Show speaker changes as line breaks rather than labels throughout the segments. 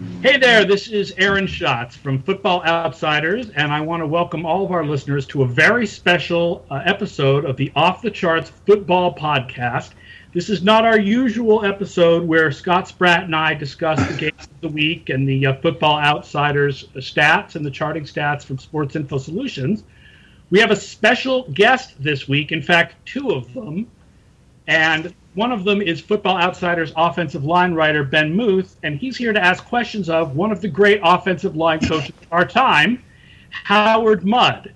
Hey there, this is Aaron Schatz from Football Outsiders, and I want to welcome all of our listeners to a very special episode of the Off the Charts Football Podcast. This is not our usual episode where Scott Spratt and I discuss the games of the week and the Football Outsiders stats and the charting stats from Sports Info Solutions. We have a special guest this week, in fact, two of them, and one of them is Football Outsiders offensive line writer Ben Muth, and he's here to ask questions of one of the great offensive line coaches of our time, Howard Mudd.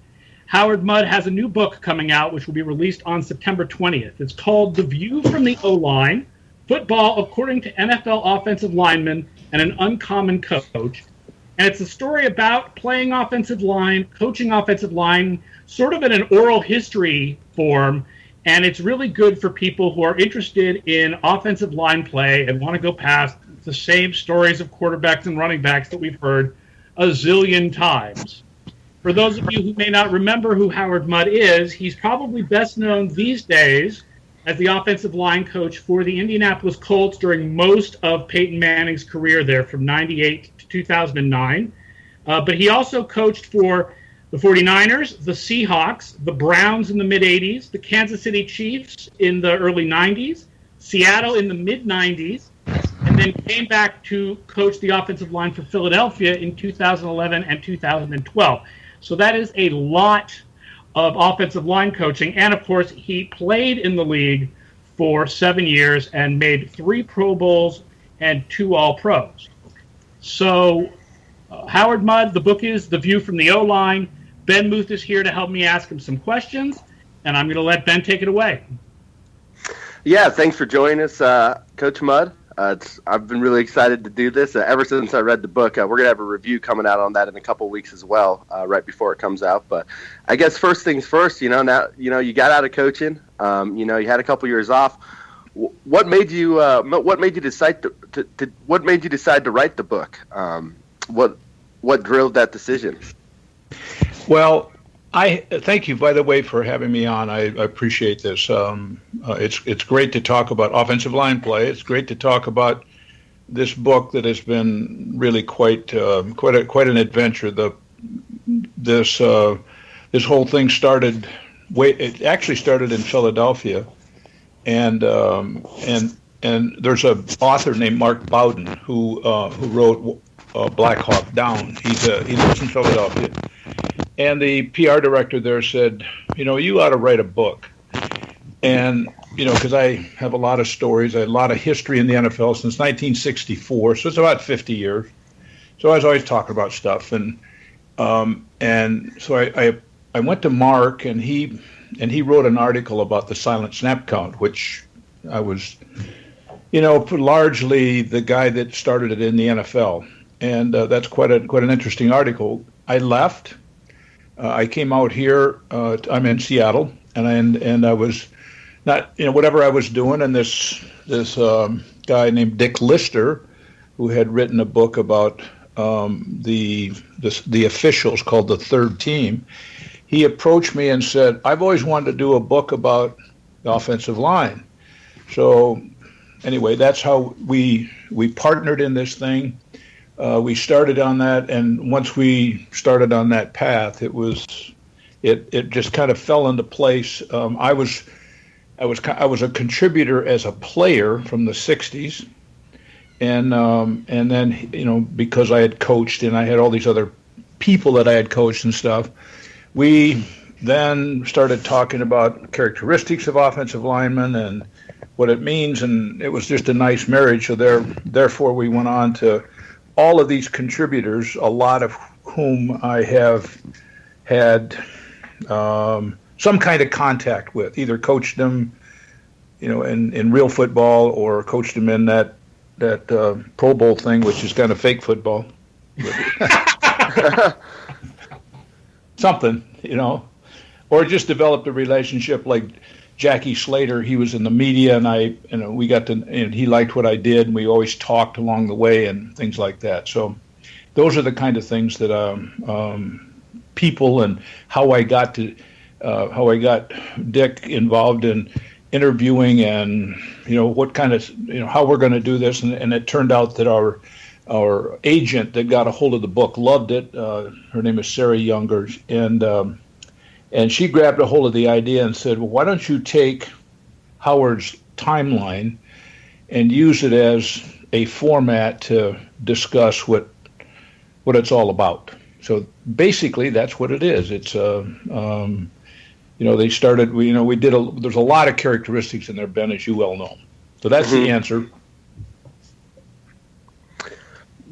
Howard Mudd has a new book coming out, which will be released on September 20th. It's called The View from the O-Line, Football According to NFL Offensive Linemen and an Uncommon Coach. And it's a story about playing offensive line, coaching offensive line, sort of in an oral history form. And it's really good for people who are interested in offensive line play and want to go past the same stories of quarterbacks and running backs that we've heard a zillion times. For those of you who may not remember who Howard Mudd is, he's probably best known these days as the offensive line coach for the Indianapolis Colts during most of Peyton Manning's career there from 98 to 2009. But he also coached for the 49ers, the Seahawks, the Browns in the mid-'80s, the Kansas City Chiefs in the early 90s, Seattle in the mid-'90s, and then came back to coach the offensive line for Philadelphia in 2011 and 2012. So that is a lot of offensive line coaching. And, of course, he played in the league for 7 years and made 3 Pro Bowls and 2 All-Pros. So Howard Mudd, the book is The View from the O-Line. Ben Muth is here to help me ask him some questions, and I'm going to let Ben take it away.
Yeah, thanks for joining us, Coach Mudd. I've been really excited to do this. Ever since I read the book, we're going to have a review coming out on that in a couple of weeks as well, right before it comes out. But I guess first things first, now you got out of coaching. You had a couple years off. What made you decide to write the book? What drove that decision?
Well, I thank you, by the way, for having me on. I appreciate this. It's great to talk about offensive line play. It's great to talk about this book that has been really quite an adventure. This whole thing started. It actually started in Philadelphia, and there's an author named Mark Bowden who wrote Black Hawk Down. He lives in Philadelphia. And the PR director there said, you ought to write a book. And, because I have a lot of stories, a lot of history in the NFL since 1964, so it's about 50 years. So I was always talking about stuff. And so I went to Mark, and he wrote an article about the silent snap count, which I was, largely the guy that started it in the NFL. And that's quite an interesting article. I left. I came out here. I'm in Seattle, and I was not, whatever I was doing. And this guy named Dick Lister, who had written a book about the officials called The Third Team, he approached me and said, "I've always wanted to do a book about the offensive line." So anyway, that's how we partnered in this thing. We started on that, and once we started on that path, it just kind of fell into place. I was a contributor as a player from the '60s, and then because I had coached and I had all these other people that I had coached and stuff, we then started talking about characteristics of offensive linemen and what it means, and it was just a nice marriage. So therefore, we went on to all of these contributors, a lot of whom I have had some kind of contact with, either coached them, in real football, or coached them in that Pro Bowl thing, which is kind of fake football. Something, or just developed a relationship like Jackie Slater. He was in the media, and we got to, and he liked what I did, and we always talked along the way and things like that. So those are the kind of things that people, and how I got Dick involved in interviewing, and what kind of how we're going to do this, and it turned out that our our agent that got a hold of the book loved it. Her name is Sarah Younger, and she grabbed a hold of the idea and said, well, why don't you take Howard's timeline and use it as a format to discuss what it's all about. So basically, that's what it is. It's they started. There's a lot of characteristics in there, Ben, as you well know. So that's the answer.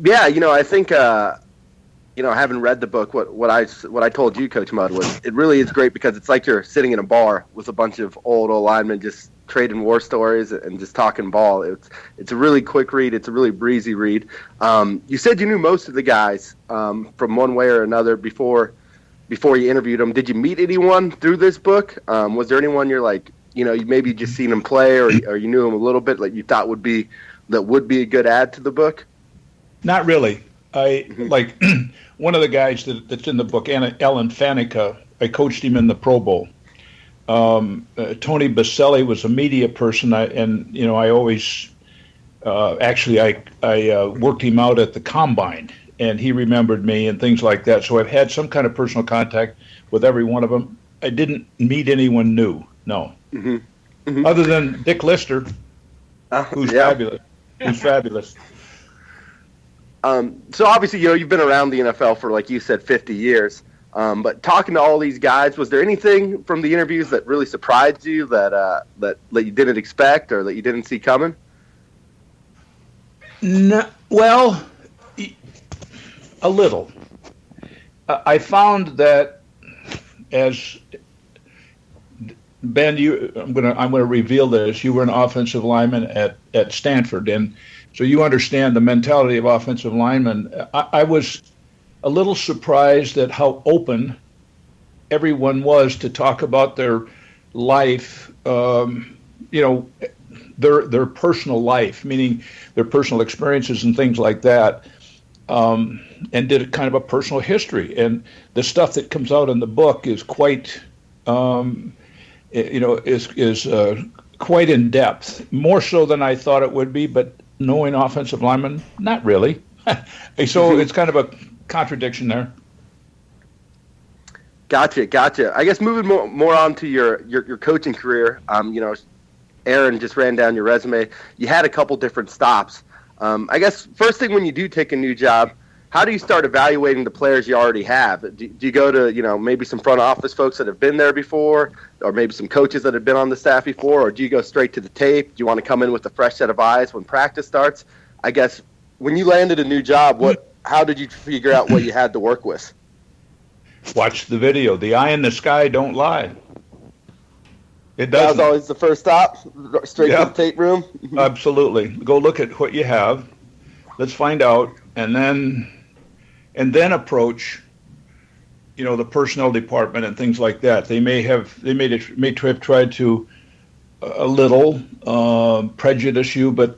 Yeah, I think having read the book, what I told you, Coach Mudd, was it really is great because it's like you're sitting in a bar with a bunch of old linemen just trading war stories and just talking ball. It's a really quick read. It's a really breezy read. You said you knew most of the guys from one way or another before you interviewed them. Did you meet anyone through this book? Was there anyone you're like, you maybe just seen them play or you knew them a little bit, like you thought would be a good add to the book?
Not really. I like one of the guys that's in the book, Alan Faneca. I coached him in the Pro Bowl. Tony Baselli was a media person, I always I worked him out at the Combine, and he remembered me and things like that. So I've had some kind of personal contact with every one of them. I didn't meet anyone new, no. Other than Dick Lister, who's fabulous. Who's fabulous.
So obviously, you've been around the NFL for, like you said, 50 years. But talking to all these guys, was there anything from the interviews that really surprised you that you didn't expect or that you didn't see coming?
No, well, a little. I found that as Ben, I'm gonna reveal this. You were an offensive lineman at Stanford, and so you understand the mentality of offensive linemen. I was a little surprised at how open everyone was to talk about their life, their personal life, meaning their personal experiences and things like that, and did a kind of a personal history. And the stuff that comes out in the book is quite, is quite in depth, more so than I thought it would be. But knowing offensive linemen, not really. So it's kind of a contradiction there.
Gotcha. I guess moving more on to your coaching career, Aaron just ran down your resume. You had a couple different stops. I guess first thing when you do take a new job, how do you start evaluating the players you already have? Do you go to, maybe some front office folks that have been there before, or maybe some coaches that have been on the staff before, or do you go straight to the tape? Do you want to come in with a fresh set of eyes when practice starts? I guess when you landed a new job, how did you figure out what you had to work with?
Watch the video. The eye in the sky don't lie. It does.
That was always the first stop, straight to the tape room?
Absolutely. Go look at what you have. Let's find out, and then approach, the personnel department and things like that. They may have tried to a little prejudice you, but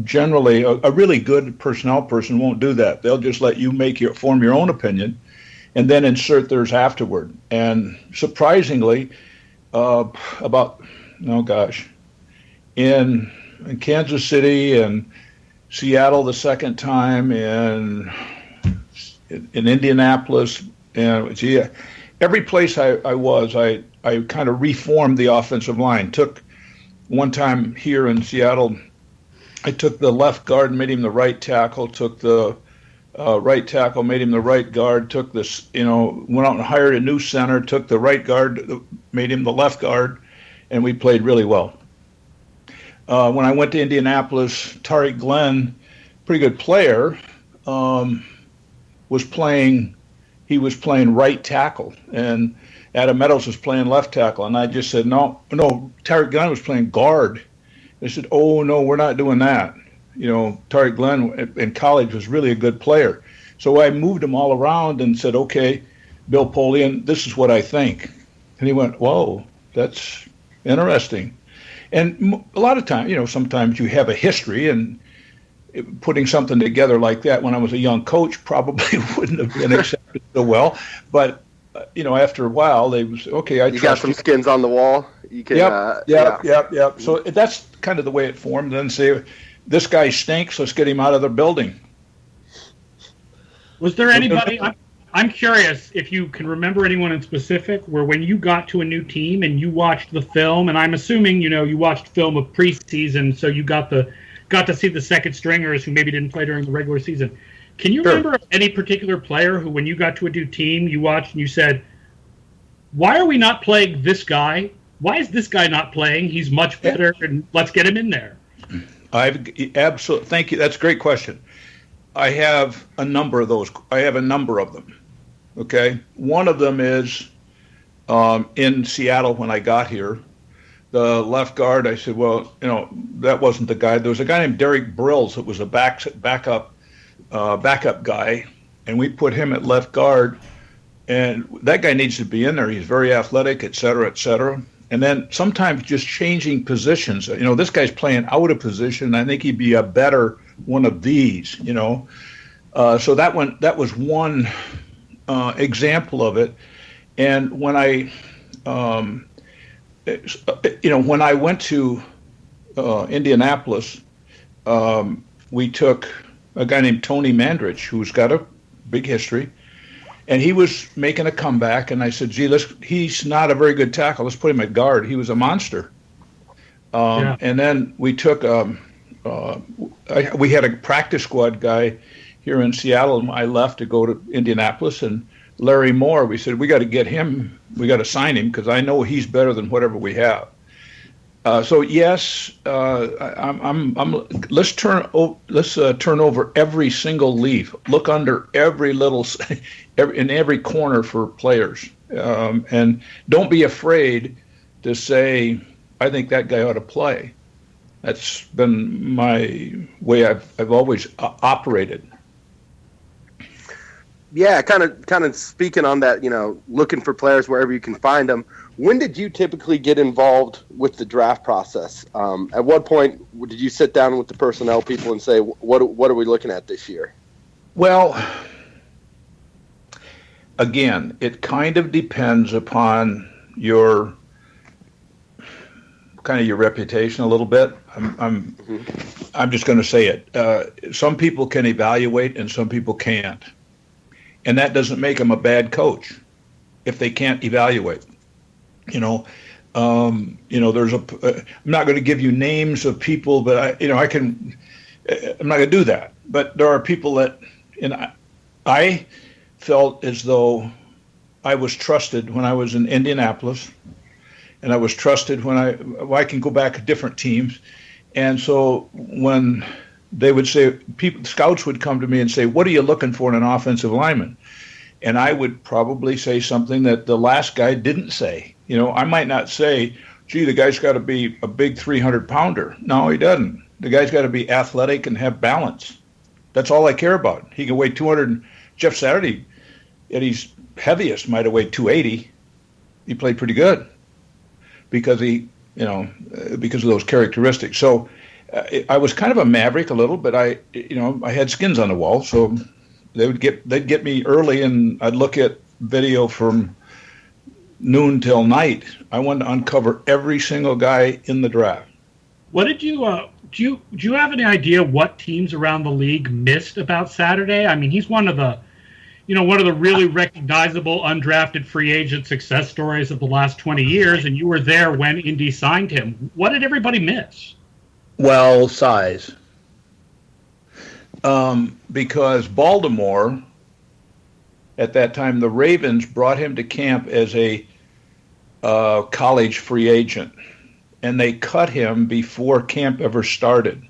generally a really good personnel person won't do that. They'll just let you form your own opinion, and then insert theirs afterward. And surprisingly, in Kansas City and Seattle the second time, and in Indianapolis, and every place I was, I kind of reformed the offensive line. Took one time here in Seattle, I took the left guard and made him the right tackle, took the right tackle, made him the right guard, took this, went out and hired a new center, took the right guard, made him the left guard, and we played really well. When I went to Indianapolis, Tariq Glenn, pretty good player, was playing right tackle, and Adam Meadows was playing left tackle, and I just said, no, Tariq Glenn was playing guard. They said, oh, no, we're not doing that. Tariq Glenn in college was really a good player. So I moved him all around and said, okay, Bill Polian, this is what I think. And he went, whoa, that's interesting. And a lot of times, sometimes you have a history, and putting something together like that when I was a young coach probably wouldn't have been accepted so well. But, after a while, they was, okay,
you got some skins on the wall. You can,
Yep. So that's kind of the way it formed. Then say, this guy stinks, let's get him out of the building.
Was there anybody? I'm curious if you can remember anyone in specific where when you got to a new team and you watched the film, and I'm assuming you watched film of preseason, so you got to see the second stringers who maybe didn't play during the regular season. Can you remember any particular player who, when you got to a new team, you watched and you said, "Why are we not playing this guy? Why is this guy not playing? He's much better, and let's get him in there."
Absolutely. Thank you. That's a great question. I have a number of those. I have a number of them. Okay. One of them is in Seattle when I got here. The left guard, I said, well, that wasn't the guy. There was a guy named Derek Brills that was a backup guy, and we put him at left guard. And that guy needs to be in there. He's very athletic, et cetera, et cetera. And then sometimes just changing positions. This guy's playing out of position. I think he'd be a better one of these. So that was one example of it. And when I went to Indianapolis, we took a guy named Tony Mandrich, who's got a big history. And he was making a comeback, and I said, gee, he's not a very good tackle. Let's put him at guard. He was a monster. And then we took we had a practice squad guy here in Seattle, and I left to go to Indianapolis. And Larry Moore, we said, we got to get him. We got to sign him because I know he's better than whatever we have. So yes, let's turn over every single leaf. Look under every little, in every corner for players, and don't be afraid to say, "I think that guy ought to play." That's been my way. I've always operated.
Yeah, kind of speaking on that. Looking for players wherever you can find them. When did you typically get involved with the draft process? At what point did you sit down with the personnel people and say, what are we looking at this year?
Well, again, it kind of depends upon your reputation a little bit. I'm just going to say it. Some people can evaluate and some people can't. And that doesn't make them a bad coach if they can't evaluate. There's I'm not going to give you names of people, but I'm not going to do that. But there are people that, I felt as though I was trusted when I was in Indianapolis, and I was trusted when I can go back to different teams. And so when they would say, scouts would come to me and say, what are you looking for in an offensive lineman? And I would probably say something that the last guy didn't say. I might not say, gee, the guy's got to be a big 300-pounder. No, he doesn't. The guy's got to be athletic and have balance. That's all I care about. He can weigh 200. Jeff Saturday, at his heaviest, might have weighed 280. He played pretty good because because of those characteristics. So I was kind of a maverick a little, but I had skins on the wall. So they'd get me early, and I'd look at video from noon till night. I wanted to uncover every single guy in the draft.
What did you do you have any idea what teams around the league missed about Saturday? I mean, he's one of the really recognizable undrafted free agent success stories of the last 20 years, and you were there when Indy signed him. What did everybody miss?
Well, size. Because Baltimore, at that time, the Ravens brought him to camp as a college free agent, and they cut him before camp ever started.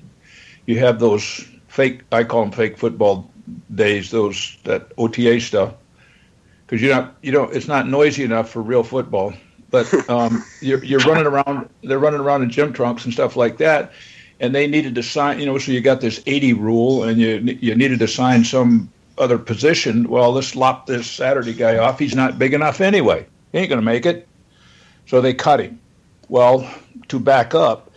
You have those I call them fake football days, that OTA stuff, because it's not noisy enough for real football. But you're running around. They're running around in gym trunks and stuff like that, and they needed to sign. So you got this 80 rule, and you needed to sign some other position. Well, let's lop this Saturday guy off. He's not big enough anyway. He ain't going to make it. So they cut him. Well, to back up,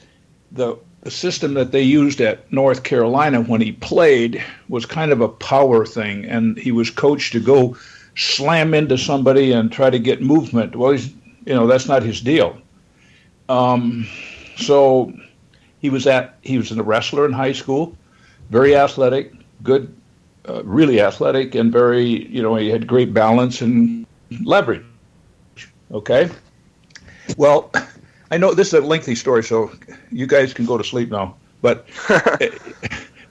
the system that they used at North Carolina when he played was kind of a power thing, and he was coached to go slam into somebody and try to get movement. Well, that's not his deal. So he was a wrestler in high school, very athletic, good really athletic and very, he had great balance and leverage. Okay? Well, I know this is a lengthy story, so you guys can go to sleep now. But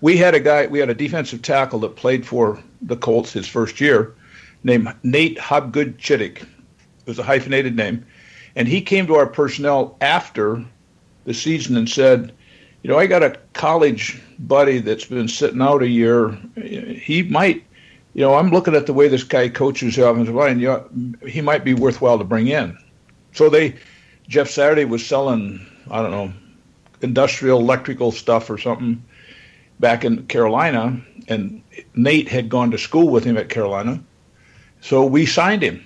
we had a defensive tackle that played for the Colts his first year named Nate Hobgood-Chittick. It was a hyphenated name. And he came to our personnel after the season and said, I got a college buddy that's been sitting out a year. He might, I'm looking at the way this guy coaches the offensive line. He might be worthwhile to bring in. So Jeff Saturday was selling, I don't know, industrial electrical stuff or something back in Carolina, and Nate had gone to school with him at Carolina. So we signed him.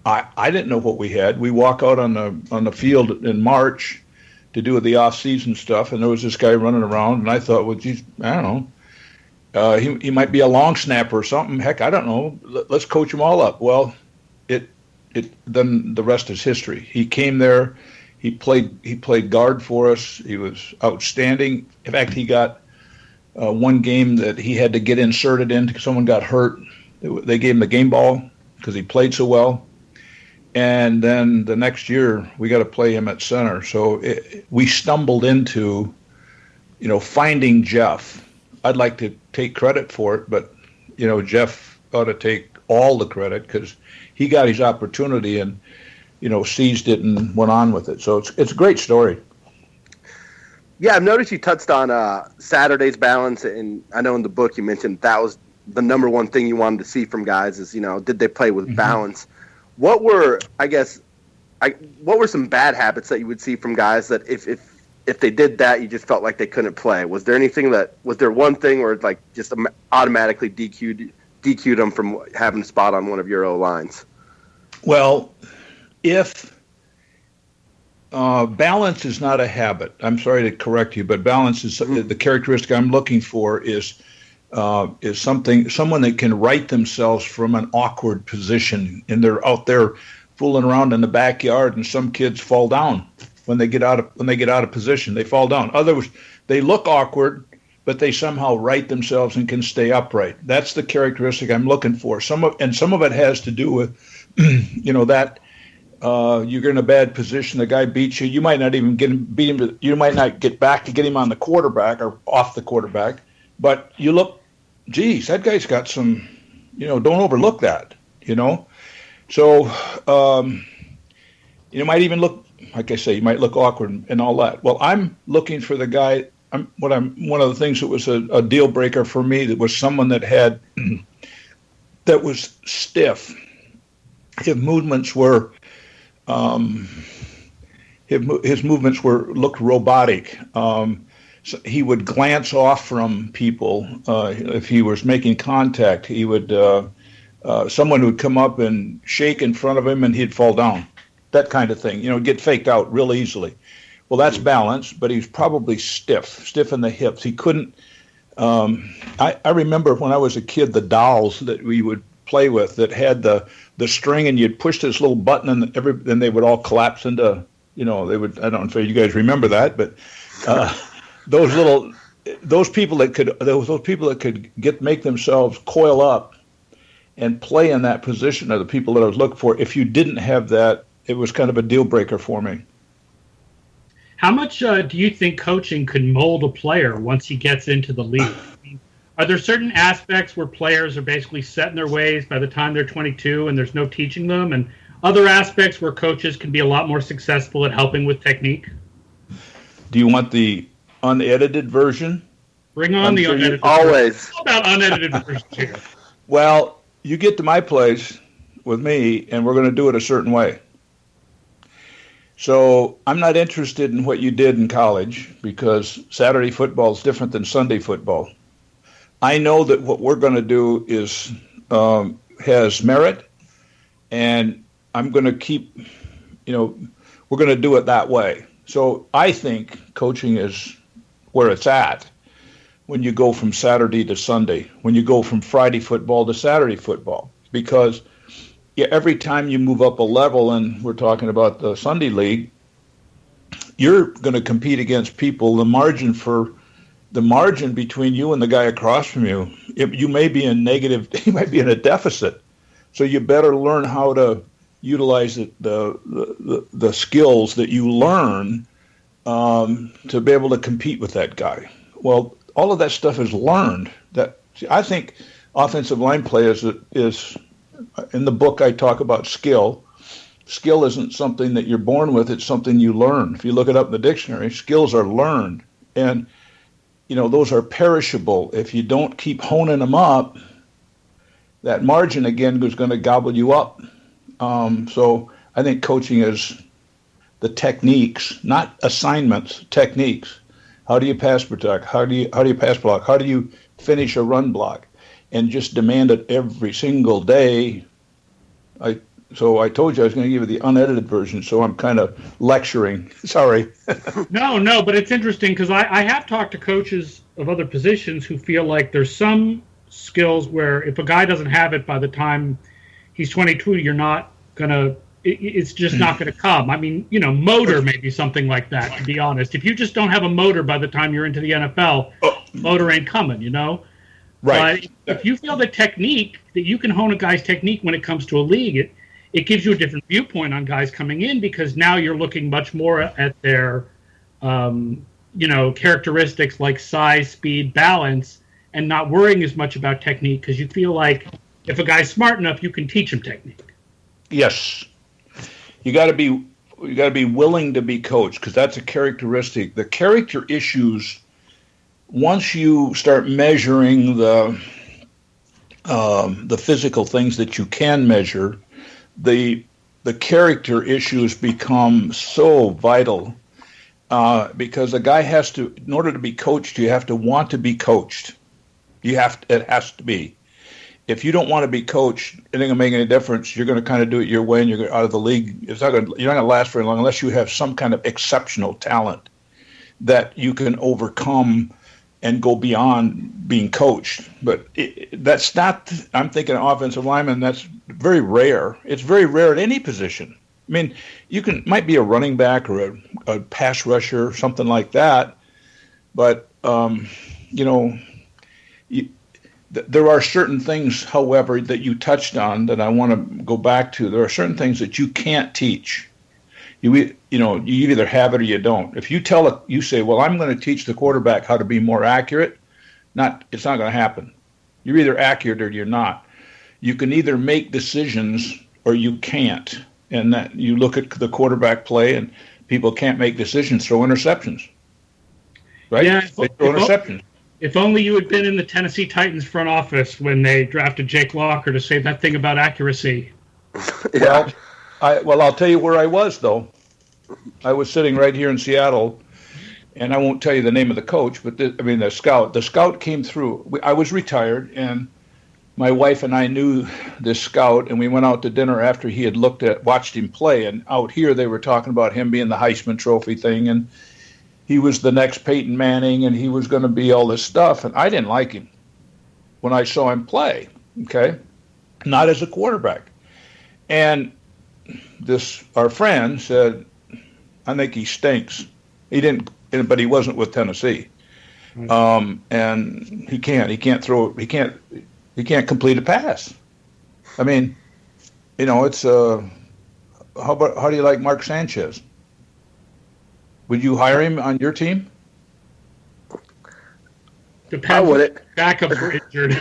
I didn't know what we had. We walk out on the field in March to do the off-season stuff, and there was this guy running around, and I thought, well, geez, I don't know. He might be a long snapper or something. Heck, I don't know. Let's coach him all up. Well, then the rest is history. He came there. He played guard for us. He was outstanding. In fact, he got one game that he had to get inserted in because someone got hurt. They gave him the game ball because he played so well. And then the next year, we got to play him at center. So we stumbled into, finding Jeff. I'd like to take credit for it, but, Jeff ought to take all the credit because he got his opportunity and, seized it and went on with it. So it's a great story.
Yeah, I've noticed you touched on Saturday's balance, and I know in the book you mentioned that was the number one thing you wanted to see from guys is, did they play with balance? What were some bad habits that you would see from guys that if they did that, you just felt like they couldn't play? Was there one thing where like just automatically DQ'd them from having a spot on one of your O-lines?
Well, if balance is not a habit, I'm sorry to correct you, but balance is the characteristic I'm looking for is someone that can right themselves from an awkward position, and they're out there fooling around in the backyard, and some kids fall down when they get out of position. They fall down. Others, they look awkward, but they somehow right themselves and can stay upright. That's the characteristic I'm looking for. Some of it has to do with, that you're in a bad position. The guy beats you. You might not even beat him. You might not get back to get him on the quarterback or off the quarterback. But you look, geez, that guy's got some. Don't overlook that. So might even look, like I say, you might look awkward and all that. Well, I'm looking for the guy. One of the things that was a deal breaker for me that was someone that had that was stiff. His movements were looked robotic. So he would glance off from people if he was making contact. He would someone would come up and shake in front of him, and he'd fall down. That kind of thing. Get faked out real easily. Well, that's balance, but he was probably stiff in the hips. He couldn't. I remember when I was a kid, the dolls that we would play with that had the string, and you'd push this little button, and then they would all collapse into. They would. I don't know if you guys remember that, but those people that could make themselves coil up and play in that position are the people that I was looking for. If you didn't have that, it was kind of a deal breaker for me.
How much do you think coaching could mold a player once he gets into the league? Are there certain aspects where players are basically set in their ways by the time they're 22 and there's no teaching them, and other aspects where coaches can be a lot more successful at helping with technique?
Do you want the unedited version?
Bring on the unedited
version. Always.
How about unedited version here?
Well, you get to my place with me, and we're going to do it a certain way. So I'm not interested in what you did in college because Saturday football is different than Sunday football. I know that what we're going to do is has merit, and I'm going to keep, we're going to do it that way. So I think coaching is where it's at when you go from Saturday to Sunday, when you go from Friday football to Saturday football, because every time you move up a level, and we're talking about the Sunday league, you're going to compete against people. The margin for the margin between you and the guy across from you, you may be in negative, you might be in a deficit. So you better learn how to utilize the skills that you learn to be able to compete with that guy. Well, all of that stuff is learned. I think offensive line play is in the book I talk about skill. Skill isn't something that you're born with, it's something you learn. If you look it up in the dictionary, skills are learned. And, those are perishable. If you don't keep honing them up, that margin, again, is going to gobble you up. So I think coaching is the techniques, not assignments, techniques. How do you pass protect? How do you pass block? How do you finish a run block? And just demand it every single day. So I told you I was going to give you the unedited version, so I'm kind of lecturing. Sorry.
No, but it's interesting because I have talked to coaches of other positions who feel like there's some skills where if a guy doesn't have it by the time he's 22, you're not going to – it's just not going to come. I mean, motor may be something like that, to be honest. If you just don't have a motor by the time you're into the NFL, motor ain't coming,
Right.
But if you feel the technique, that you can hone a guy's technique when it comes to a league, it gives you a different viewpoint on guys coming in because now you're looking much more at their, characteristics like size, speed, balance, and not worrying as much about technique because you feel like if a guy's smart enough, you can teach him technique.
Yes. You got to be willing to be coached because that's a characteristic. The character issues, once you start measuring the physical things that you can measure, the character issues become so vital because a guy has to, in order to be coached, you have to want to be coached. It has to be. If you don't want to be coached, it ain't going to make any difference. You're going to kind of do it your way and you're out of the league. You're not going to last very long unless you have some kind of exceptional talent that you can overcome and go beyond being coached. But that's not, I'm thinking offensive lineman, that's very rare. It's very rare at any position. I mean, might be a running back or a pass rusher, something like that. But, there are certain things, however, that you touched on that I want to go back to. There are certain things that you can't teach. You either have it or you don't. If you say, well, I'm going to teach the quarterback how to be more accurate, it's not going to happen. You're either accurate or you're not. You can either make decisions or you can't. And that you look at the quarterback play and people can't make decisions, throw interceptions. Right? Yeah, they throw interceptions.
If only you had been in the Tennessee Titans front office when they drafted Jake Locker to say that thing about accuracy.
Yeah. I'll tell you where I was, though. I was sitting right here in Seattle, and I won't tell you the name of the coach, but the scout. The scout came through. I was retired, and my wife and I knew this scout, and we went out to dinner after he had watched him play. And out here, they were talking about him being the Heisman Trophy thing, and he was the next Peyton Manning, and he was going to be all this stuff. And I didn't like him when I saw him play, okay? Not as a quarterback. And our friend said, I think he stinks. He didn't, but he wasn't with Tennessee. And he can't complete a pass. I mean, it's, how do you like Mark Sanchez? Would you hire him on your team?
Depends. I wouldn't. Backups were injured.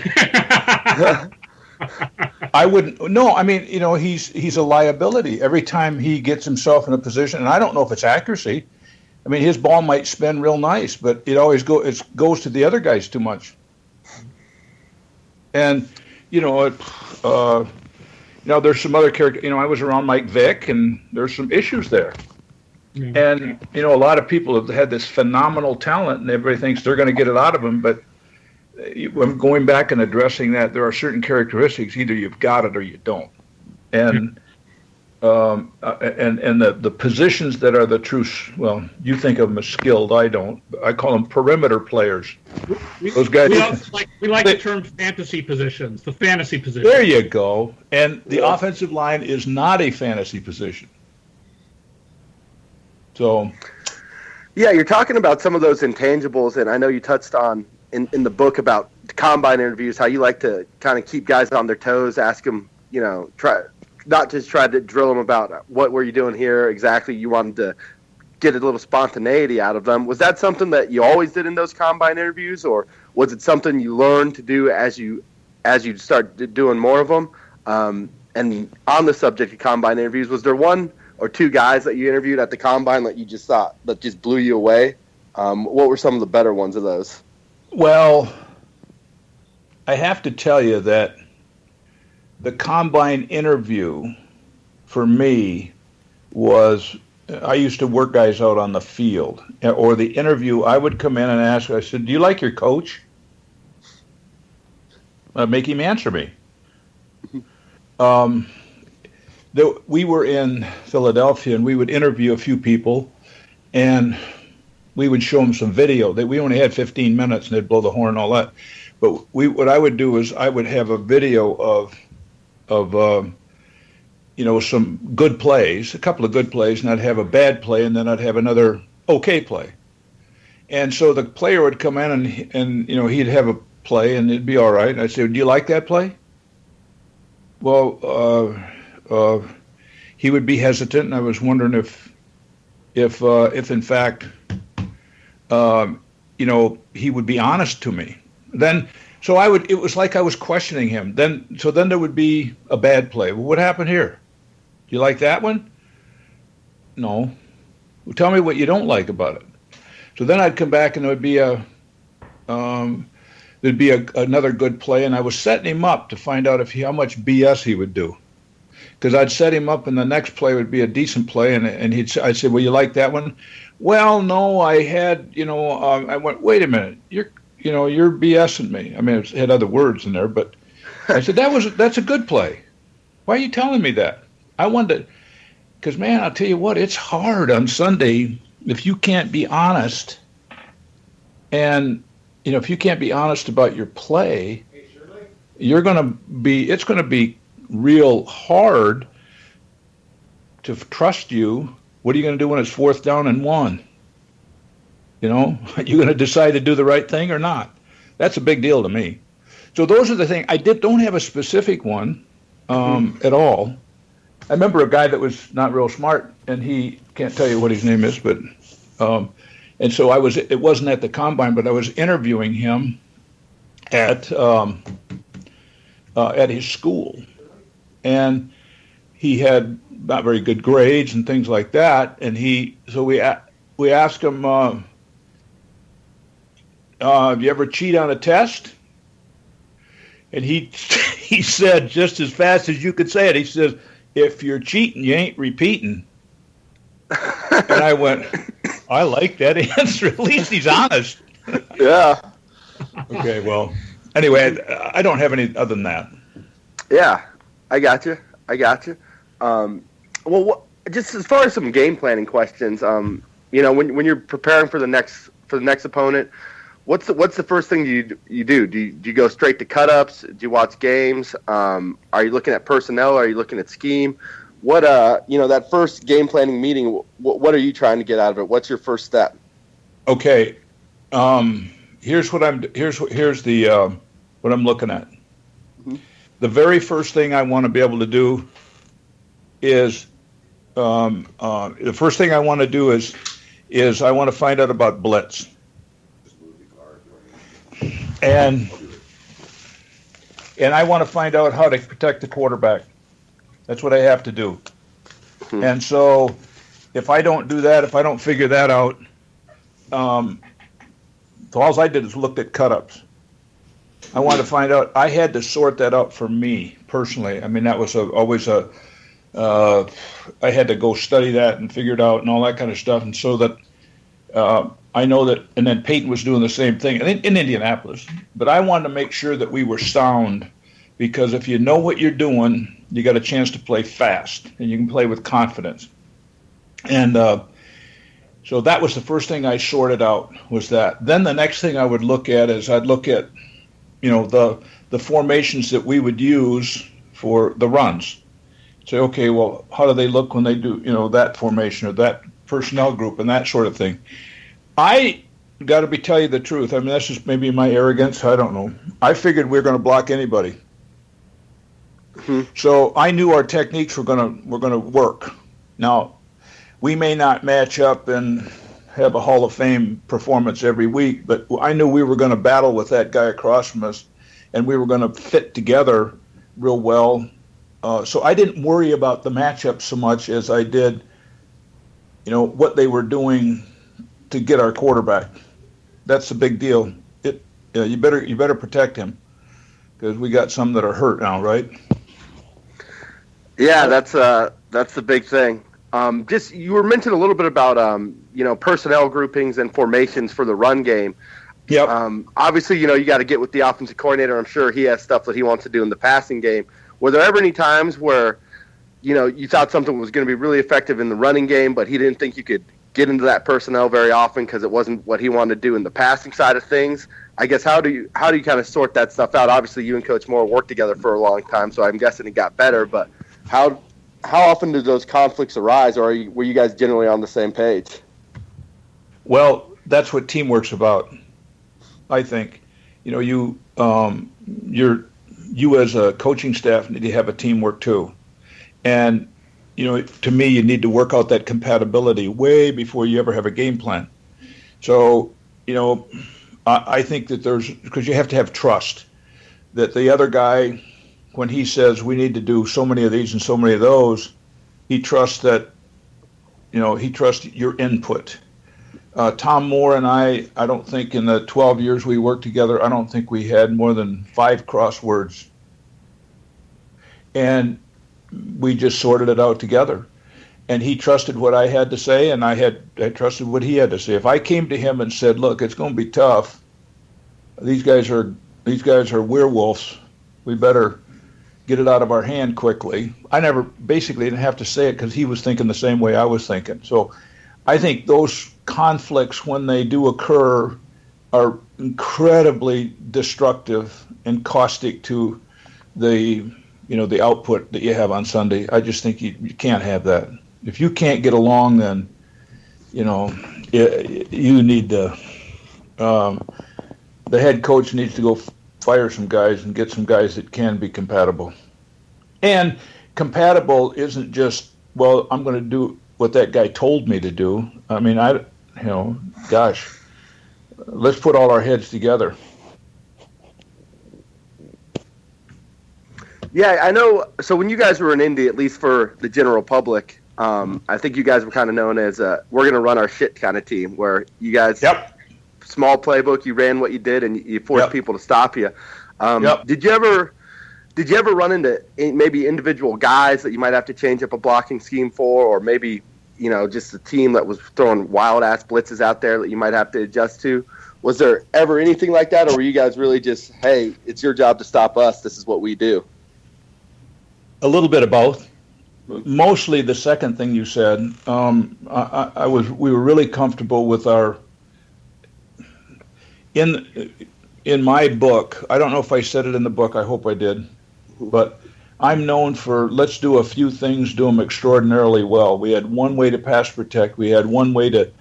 I wouldn't. No, I mean, he's a liability. Every time he gets himself in a position, and I don't know if it's accuracy. I mean, his ball might spin real nice, but it always goes to the other guys too much. And there's some other character. I was around Mike Vick, and there's some issues there. Yeah. And, a lot of people have had this phenomenal talent, and everybody thinks they're going to get it out of them. But when going back and addressing that, there are certain characteristics. Either you've got it or you don't. And and the positions that are the true, well, you think of them as skilled. I don't. I call them perimeter players. Those guys.
We like the term fantasy positions, the fantasy position.
There you go. And the offensive line is not a fantasy position. So,
Yeah, you're talking about some of those intangibles, and I know you touched on in the book about combine interviews, how you like to kind of keep guys on their toes, ask them, not just try to drill them about what were you doing here exactly. You wanted to get a little spontaneity out of them. Was that something that you always did in those combine interviews, or was it something you learned to do as you start doing more of them? And on the subject of combine interviews, was there one or two guys that you interviewed at the combine that you just thought that just blew you away? What were some of the better ones of those?
Well, I have to tell you that the combine interview for me was, I used to work guys out on the field, or the interview, I would come in and ask, I said, do you like your coach? Make him answer me. We were in Philadelphia, and we would interview a few people, and we would show them some video. We only had 15 minutes, and they'd blow the horn and all that. But what I would do is I would have a video of some good plays, a couple of good plays, and I'd have a bad play, and then I'd have another okay play. And so the player would come in, and he'd have a play, and it'd be all right. And I'd say, do you like that play? Well, he would be hesitant, and I was wondering if in fact, he would be honest to me. Then, it was like I was questioning him. Then there would be a bad play. Well, what happened here? Do you like that one? No. Well, tell me what you don't like about it. So then I'd come back, and there would be another good play, and I was setting him up to find out how much BS he would do. Because I'd set him up, and the next play would be a decent play, and I'd say, well, you like that one? Well, no, I had, I went, wait a minute, you're BSing me. I mean, it had other words in there, but I said, that's a good play. Why are you telling me that? I wanted to, because, man, I'll tell you what, it's hard on Sunday if you can't be honest, and, if you can't be honest about your play, it's going to be real hard to trust you. What are you going to do when it's 4th down and 1? Are you going to decide to do the right thing or not? That's a big deal to me. So those are the things. I don't have a specific one at all. I remember a guy that was not real smart, and he can't tell you what his name is, but and so it wasn't at the combine, but I was interviewing him at his school, and he had not very good grades and things like that, and we asked him, have you ever cheated on a test? And he said, just as fast as you could say it, he says, if you're cheating, you ain't repeating. And I went, I like that answer. At least he's honest.
Yeah.
Okay, well, anyway, I don't have any other than that.
Yeah, I got you. Just as far as some game planning questions, when you're preparing for the next opponent, what's the first thing you do? Do you go straight to cut-ups? Do you watch games? Are you looking at personnel? Are you looking at scheme? What that first game planning meeting, what are you trying to get out of it? What's your first step?
Okay, here's what I'm looking at. Mm-hmm. The very first thing I want to be able to do is the first thing I want to do is I want to find out about blitz. And I want to find out how to protect the quarterback. That's what I have to do. Hmm. And so if I don't do that, if I don't figure that out, all I did is looked at cut-ups. I wanted to find out. I had to sort that out for me personally. I mean, that was always I had to go study that and figure it out and all that kind of stuff. And so that I know that, and then Peyton was doing the same thing in Indianapolis. But I wanted to make sure that we were sound, because if you know what you're doing, you got a chance to play fast and you can play with confidence. And so that was the first thing I sorted out, was that. Then the next thing I would look at is I'd look at, the formations that we would use for the runs. Say, okay, well, how do they look when they do, that formation or that personnel group and that sort of thing. I got to tell you the truth. I mean, that's just maybe my arrogance. I don't know. I figured we were going to block anybody. So I knew our techniques were going to work. Now, we may not match up and have a Hall of Fame performance every week, but I knew we were going to battle with that guy across from us, and we were going to fit together real well. So I didn't worry about the matchup so much as I did, what they were doing to get our quarterback. That's a big deal. You better protect him because we got some that are hurt now, right?
Yeah, that's the big thing. You were mentioning a little bit about personnel groupings and formations for the run game.
Yep.
Obviously, you got to get with the offensive coordinator. I'm sure he has stuff that he wants to do in the passing game. Were there ever any times where, you thought something was going to be really effective in the running game, but he didn't think you could get into that personnel very often because it wasn't what he wanted to do in the passing side of things? I guess how do you kind of sort that stuff out? Obviously, you and Coach Moore worked together for a long time, so I'm guessing it got better. But how often do those conflicts arise, or were you guys generally on the same page?
Well, that's what teamwork's about. I think, you as a coaching staff need to have a teamwork too, and to me, you need to work out that compatibility way before you ever have a game plan. So, I think that because you have to have trust that the other guy, when he says we need to do so many of these and so many of those, he trusts that, he trusts your input. Tom Moore and I don't think in the 12 years we worked together, I don't think we had more than 5 crosswords. And we just sorted it out together. And he trusted what I had to say, and I trusted what he had to say. If I came to him and said, look, it's going to be tough. These guys are werewolves. We better get it out of our hand quickly. I never basically didn't have to say it because he was thinking the same way I was thinking. So I think those conflicts, when they do occur, are incredibly destructive and caustic to the output that you have on Sunday. I just think you can't have that. If you can't get along, then you need to. The head coach needs to go fire some guys and get some guys that can be compatible. And compatible isn't just, well, I'm going to do what that guy told me to do. I mean, let's put all our heads together.
Yeah, I know. So when you guys were in Indy, at least for the general public, I think you guys were kind of known as we're going to run our shit kind of team, where you guys, small playbook, you ran what you did, and you forced people to stop you. Did you ever run into maybe individual guys that you might have to change up a blocking scheme for, or maybe just a team that was throwing wild ass blitzes out there that you might have to adjust to? Was there ever anything like that, or were you guys really just, hey, it's your job to stop us, this is what we do?
A little bit of both. Mostly the second thing you said. We were really comfortable with our. In my book, I don't know if I said it in the book. I hope I did, but I'm known for let's do a few things, do them extraordinarily well. We had one way to pass protect. We had one way to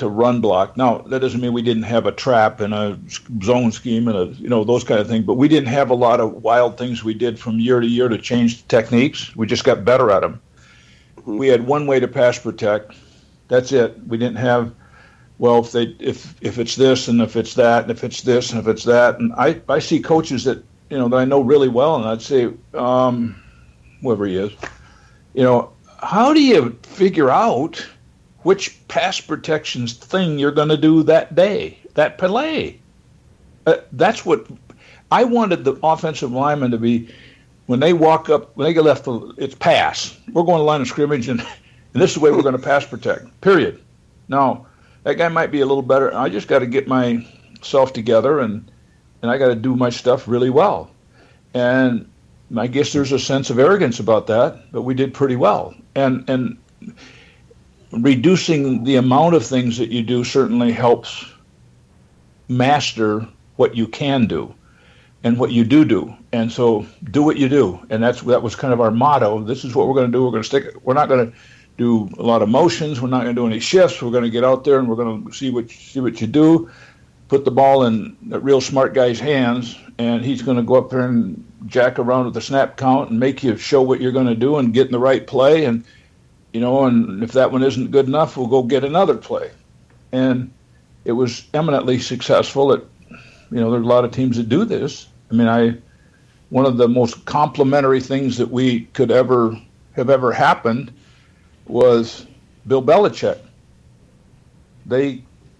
run block. Now that doesn't mean we didn't have a trap and a zone scheme and those kind of things, but we didn't have a lot of wild things we did from year to year to change techniques. We just got better at them. We had one way to pass protect. That's it. We didn't have, well, if it's this and if it's that and if it's this and if it's that. And I see coaches that that I know really well, and I'd say, whoever he is, how do you figure out which pass protections thing you're going to do that day, that play? That's what I wanted the offensive lineman to be. When they walk up, when they get left, it's pass. We're going to line of scrimmage, and this is the way we're going to pass protect, period. Now, that guy might be a little better. I just got to get myself together, and I got to do my stuff really well. And I guess there's a sense of arrogance about that, but we did pretty well. And reducing the amount of things that you do certainly helps master what you can do and what you do. And so do what you do. And that was kind of our motto. This is what we're going to do. We're going to stick. We're not going to do a lot of motions. We're not going to do any shifts. We're going to get out there and we're going to see what you do. Put the ball in a real smart guy's hands, and he's going to go up there and jack around with the snap count and make you show what you're going to do and get in the right play. And and if that one isn't good enough, we'll go get another play. And it was eminently successful. There's a lot of teams that do this. One of the most complimentary things that we could ever happened was Bill Belichick.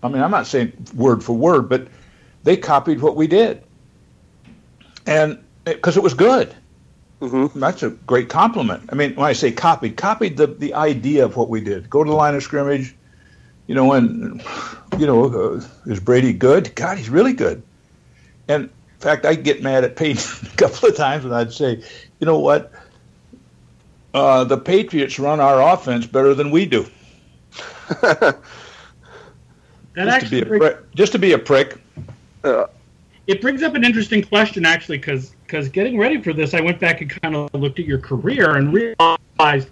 I'm not saying word for word, but they copied what we did. And because it was good. Mm-hmm. That's a great compliment. When I say copied the idea of what we did. Go to the line of scrimmage, is Brady good? God, he's really good. And in fact, I get mad at Peyton a couple of times, and I'd say, you know what? The Patriots run our offense better than we do. Just to be a prick.
It brings up an interesting question, actually, because getting ready for this, I went back and kind of looked at your career and realized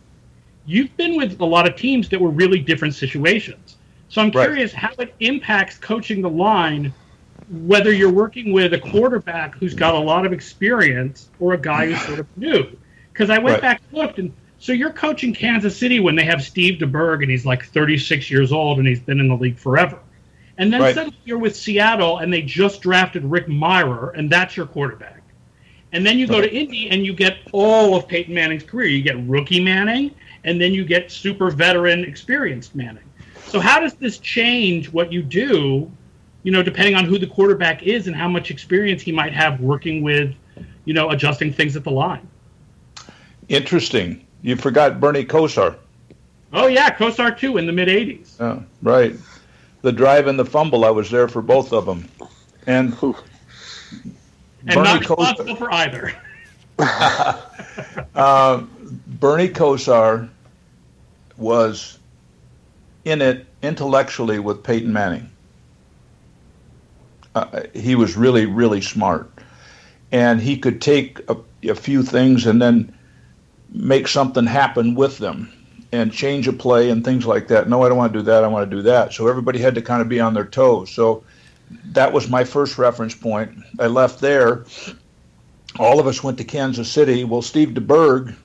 you've been with a lot of teams that were really different situations. So I'm curious how it impacts coaching the line, whether you're working with a quarterback who's got a lot of experience or a guy who's sort of new. Because I went back and looked, and so you're coaching Kansas City when they have Steve DeBerg, and he's like 36 years old, and he's been in the league forever. And then suddenly you're with Seattle, and they just drafted Rick Mirer, and that's your quarterback. And then you go to Indy, and you get all of Peyton Manning's career. You get rookie Manning, and then you get super veteran, experienced Manning. So how does this change what you do, depending on who the quarterback is and how much experience he might have working with, adjusting things at the line?
Interesting. You forgot Bernie Kosar.
Oh, yeah, Kosar, too, in the mid-'80s.
Oh, right. The drive and the fumble, I was there for both of them. And
not responsible for either.
Bernie Kosar was in it intellectually with Peyton Manning. He was really, really smart. And he could take a few things and then make something happen with them and change a play and things like that. No, I don't want to do that. I want to do that. So everybody had to kind of be on their toes. So that was my first reference point. I left there. All of us went to Kansas City. Well, Steve DeBerg,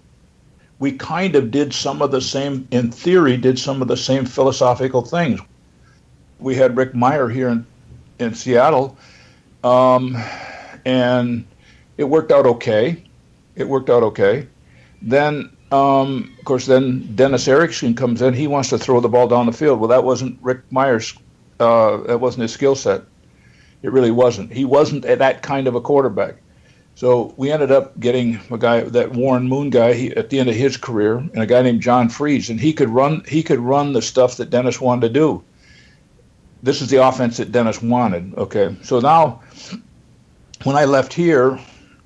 we kind of did some of the same, in theory, did some of the same philosophical things. We had Rick Mirer here in Seattle, and it worked out okay. Then, of course, then Dennis Erickson comes in. He wants to throw the ball down the field. Well, that wasn't Rick Meyer's. That wasn't his skill set. It really wasn't. He wasn't that kind of a quarterback. So we ended up getting a guy, that Warren Moon guy, at the end of his career, and a guy named John Freeze, and he could run the stuff that Dennis wanted to do. This is the offense that Dennis wanted. Okay, so now when I left here,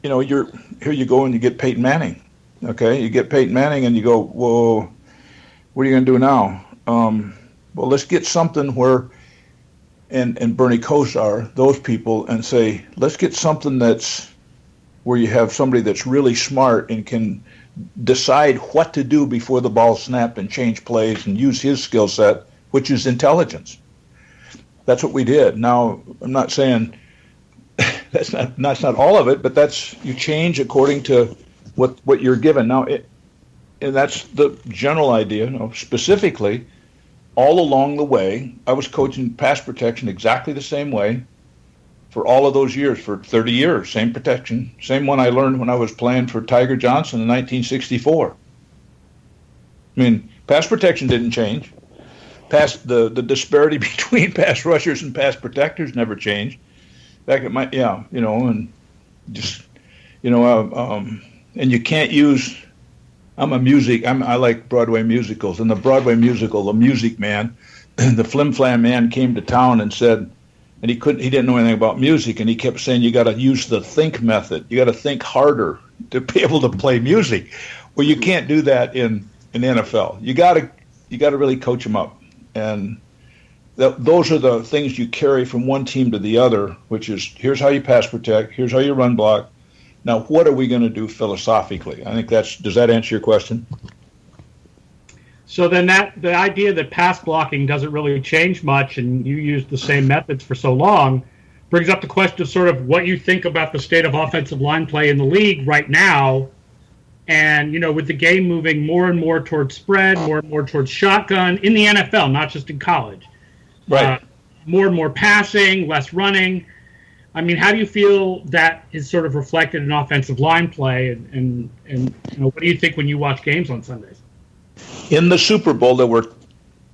here you go and you get Peyton Manning. Okay, you get Peyton Manning and you go, whoa, what are you going to do now? Well, let's get something where, and Bernie Kosar, those people, and say, let's get something that's where you have somebody that's really smart and can decide what to do before the ball snapped and change plays and use his skill set, which is intelligence. That's what we did. Now, I'm not saying that's not all of it, but you change according to what you're given. Now, and that's the general idea. Specifically, all along the way, I was coaching pass protection exactly the same way for all of those years, for 30 years, same protection, same one I learned when I was playing for Tiger Johnson in 1964. Pass protection didn't change. The disparity between pass rushers and pass protectors never changed. Back at and just, and you can't use. I like Broadway musicals, and the Broadway musical, The Music Man, the Flim Flam Man came to town and said, and he didn't know anything about music, and he kept saying, you got to use the think method. You got to think harder to be able to play music. Well, you can't do that in the NFL. You got to really coach them up, and those are the things you carry from one team to the other, which is, here's how you pass protect, here's how you run block. Now, what are we going to do philosophically? I think does that answer your question?
So then the idea that pass blocking doesn't really change much, and you use the same methods for so long, brings up the question of sort of what you think about the state of offensive line play in the league right now. And, with the game moving more and more towards spread, more and more towards shotgun in the NFL, not just in college.
Right.
More and more passing, less running. I mean, how do you feel that is sort of reflected in offensive line play? And what do you think when you watch games on Sundays?
In the Super Bowl, there were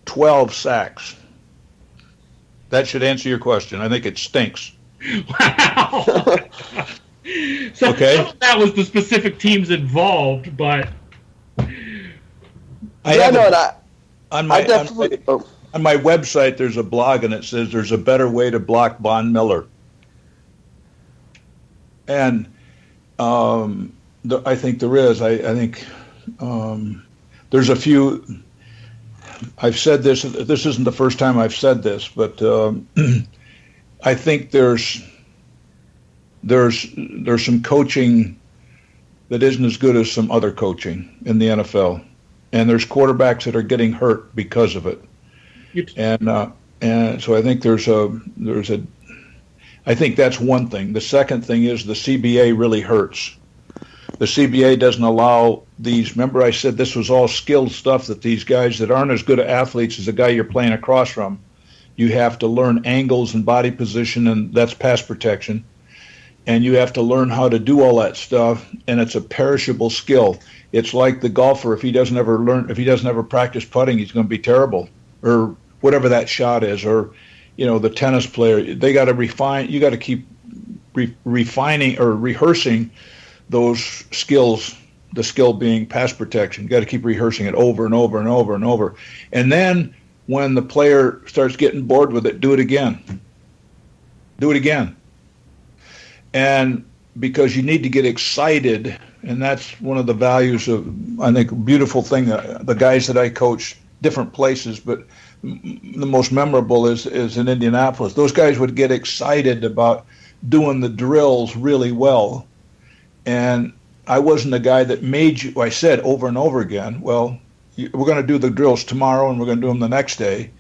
12 sacks. That should answer your question. I think it stinks.
Wow. So
okay.
Some of that was the specific teams involved, but
on my website, there's a blog, and it says there's a better way to block Von Miller. And I think there is. I think there's a few. I've said this. This isn't the first time I've said this, but I think there's some coaching that isn't as good as some other coaching in the NFL, and there's quarterbacks that are getting hurt because of it. And so I think I think that's one thing. The second thing is the CBA really hurts. The CBA doesn't allow these. Remember, I said this was all skilled stuff that these guys that aren't as good at athletes as the guy you're playing across from. You have to learn angles and body position, and that's pass protection. And you have to learn how to do all that stuff, and it's a perishable skill. It's like the golfer. If he doesn't ever practice putting, he's going to be terrible, or whatever that shot is, or the tennis player. They got to refine. You got to keep refining or rehearsing those skills. The skill being pass protection. You got to keep rehearsing it over and over and over and over. And then when the player starts getting bored with it, do it again. Do it again. And because you need to get excited, and that's one of the values of, I think, beautiful thing, the guys that I coach, different places, but the most memorable is in Indianapolis. Those guys would get excited about doing the drills really well. And I wasn't a guy that made you, I said over and over again, well, we're going to do the drills tomorrow and we're going to do them the next day.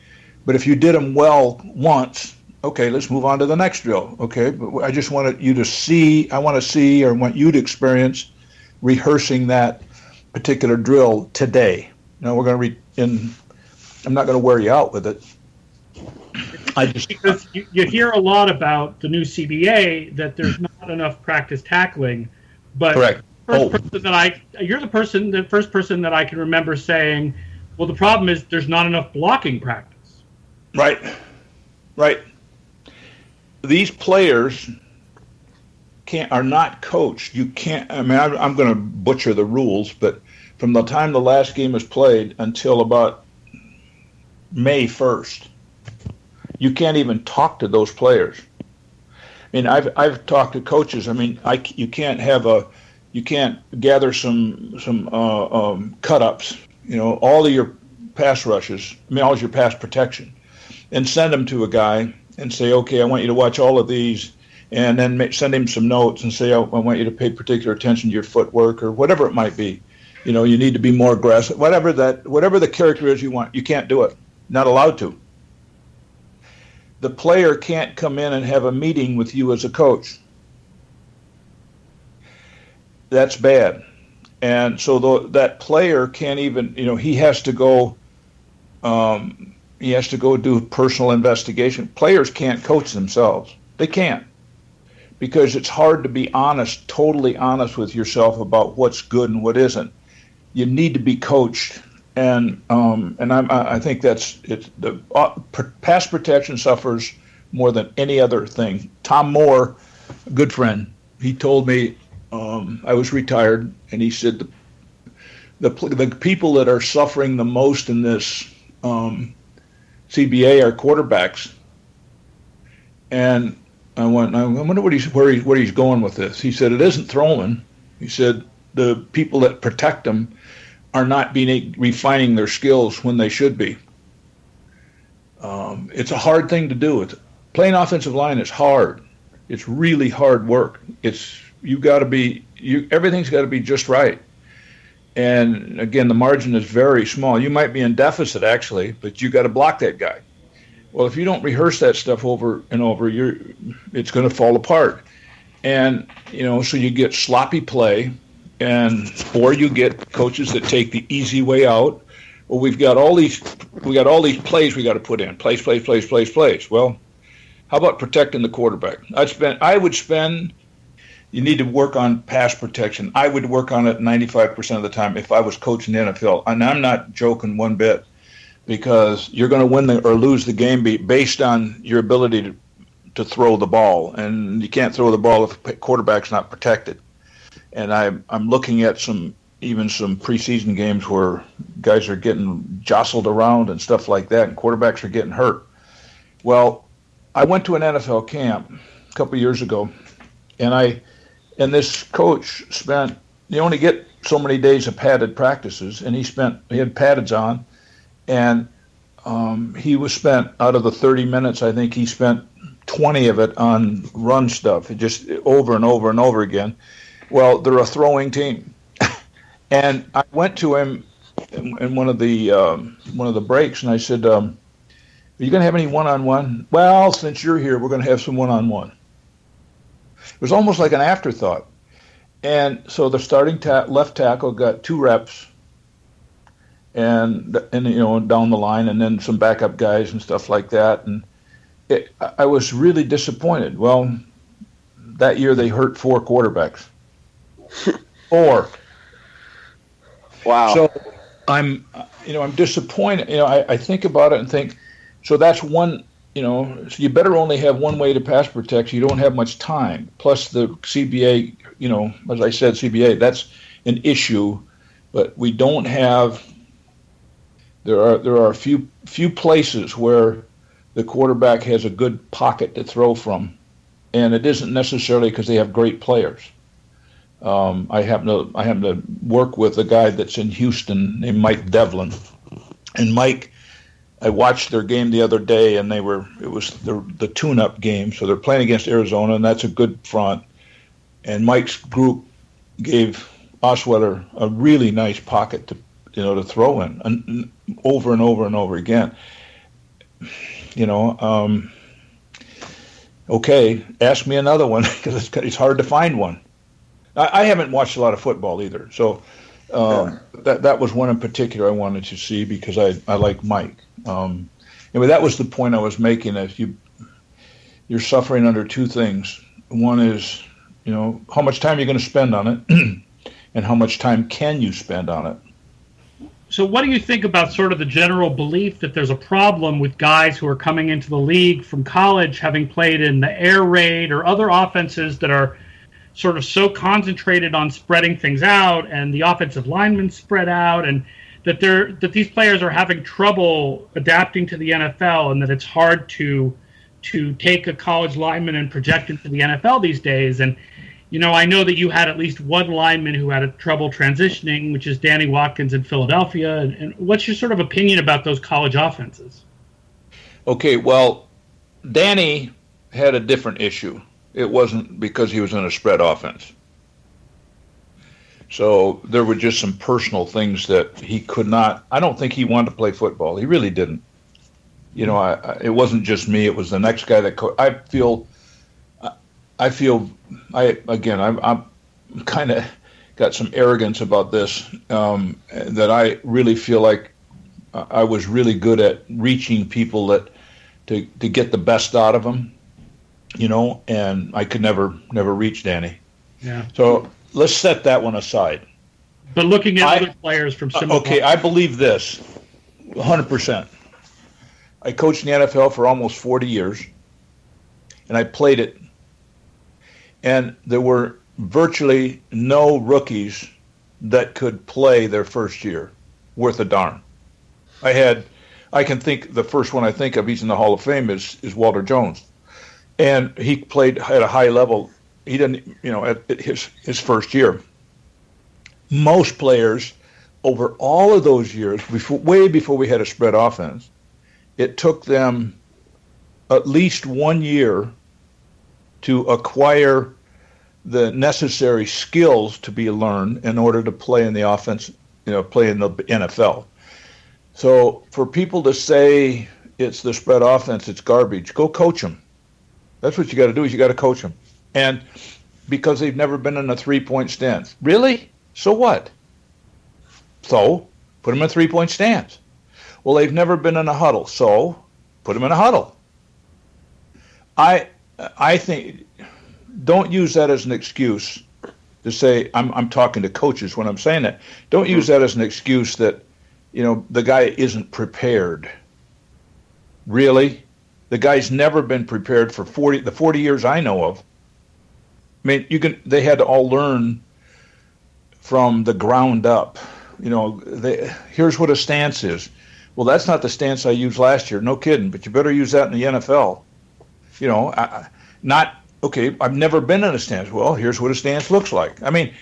But if you did them well once, okay, let's move on to the next drill. Okay, but I just wanted you to see, I want you to experience rehearsing that particular drill today. Now we're going to I'm not going to wear you out with it.
Because you hear a lot about the new CBA that there's not enough practice tackling, but
correct.
You're the first person that I can remember saying, well, the problem is there's not enough blocking practice.
Right. These players are not coached. You can't. I mean, I'm going to butcher the rules, but from the time the last game is played until about May 1st, you can't even talk to those players. I mean, I've talked to coaches. I mean, you can't gather some cut-ups. All of your pass rushes. I mean, all of your pass protection, and send them to a guy and say, okay, I want you to watch all of these, and then send him some notes and say, I want you to pay particular attention to your footwork or whatever it might be. You need to be more aggressive. Whatever the character is you want, you can't do it. Not allowed to. The player can't come in and have a meeting with you as a coach. That's bad. And so that player can't even, he has to go do personal investigation. Players can't coach themselves. They can't. Because it's hard to be honest, totally honest with yourself about what's good and what isn't. You need to be coached. And I think that's it. The pass protection suffers more than any other thing. Tom Moore, a good friend, he told me I was retired, and he said the people that are suffering the most in this CBA are quarterbacks. And I wonder where he's going with this. He said it isn't throwing. He said the people that protect them are not refining their skills when they should be. It's a hard thing to do. Playing offensive line is hard. It's really hard work. Everything's got to be just right. And again, the margin is very small. You might be in deficit actually, but you got to block that guy. Well, if you don't rehearse that stuff over and over, it's going to fall apart. And so you get sloppy play, or you get coaches that take the easy way out. Well, we got all these plays we got to put in. Plays. Well, how about protecting the quarterback? You need to work on pass protection. I would work on it 95% of the time if I was coaching the NFL. And I'm not joking one bit, because you're going to win or lose the game based on your ability to throw the ball. And you can't throw the ball if the quarterback's not protected. And I'm looking at some preseason games where guys are getting jostled around and stuff like that, and quarterbacks are getting hurt. Well, I went to an NFL camp a couple of years ago, and this coach you only get so many days of padded practices, and he had paddeds on, and he was spent, out of the 30 minutes, I think he spent 20 of it on run stuff, just over and over and over again. Well, they're a throwing team. And I went to him in one of the breaks, and I said, are you going to have any one-on-one? Well, since you're here, we're going to have some one-on-one. It was almost like an afterthought. And so the starting left tackle got 2 reps, and down the line, and then some backup guys and stuff like that. And I was really disappointed. Well, that year they hurt 4 quarterbacks. 4.
Wow.
So I'm disappointed. I think about it and think, so that's one. So you better only have one way to pass protect. You don't have much time. Plus the CBA. As I said, CBA, that's an issue, but we don't have. There are a few places where the quarterback has a good pocket to throw from, and it isn't necessarily because they have great players. I happen to work with a guy that's in Houston named Mike Devlin, and Mike, I watched their game the other day, and it was the tune-up game, so they're playing against Arizona, and that's a good front. And Mike's group gave Osweiler a really nice pocket to throw in, and over and over and over again. Okay, ask me another one, because it's hard to find one. I haven't watched a lot of football either, so that was one in particular I wanted to see because I like Mike. Anyway, that was the point I was making. If you're suffering under 2 things, one is how much time you're going to spend on it, and how much time can you spend on it.
So what do you think about sort of the general belief that there's a problem with guys who are coming into the league from college, having played in the air raid or other offenses that are sort of so concentrated on spreading things out, and the offensive linemen spread out, and that these players are having trouble adapting to the NFL, and that it's hard to take a college lineman and project into the NFL these days. And I know that you had at least one lineman who had trouble transitioning, which is Danny Watkins in Philadelphia. And what's your sort of opinion about those college offenses?
Okay, well, Danny had a different issue. It wasn't because he was in a spread offense. So there were just some personal things that he could not. I don't think he wanted to play football. He really didn't. It wasn't just me. It was the next guy that I'm kind of got some arrogance about this, that I really feel like I was really good at reaching people to get the best out of them, and I could never reach Danny.
Yeah.
So let's set that one aside.
But looking at other players from similar.
Okay, I believe this 100%. I coached in the NFL for almost 40 years, and I played it. And there were virtually no rookies that could play their first year worth a darn. I can think the first one I think of, he's in the Hall of Fame, is Walter Jones. And he played at a high level. He didn't, at his first year. Most players over all of those years, way before we had a spread offense, it took them at least 1 year to acquire the necessary skills to be learned in order to play in the offense play in the NFL. So for people to say it's the spread offense, it's garbage, go coach them. That's what you got to do, is you got to coach them. And because they've never been in a three-point stance. Really? So what? So put them in a three-point stance. Well, they've never been in a huddle. So put them in a huddle. I think, don't use that as an excuse to say, I'm talking to coaches when I'm saying that. Don't use that as an excuse that, the guy isn't prepared. Really? The guy's never been prepared for the 40 years I know of. I mean, they had to all learn from the ground up. Here's what a stance is. Well, that's not the stance I used last year. No kidding, but you better use that in the NFL. I've never been in a stance. Well, here's what a stance looks like. I mean,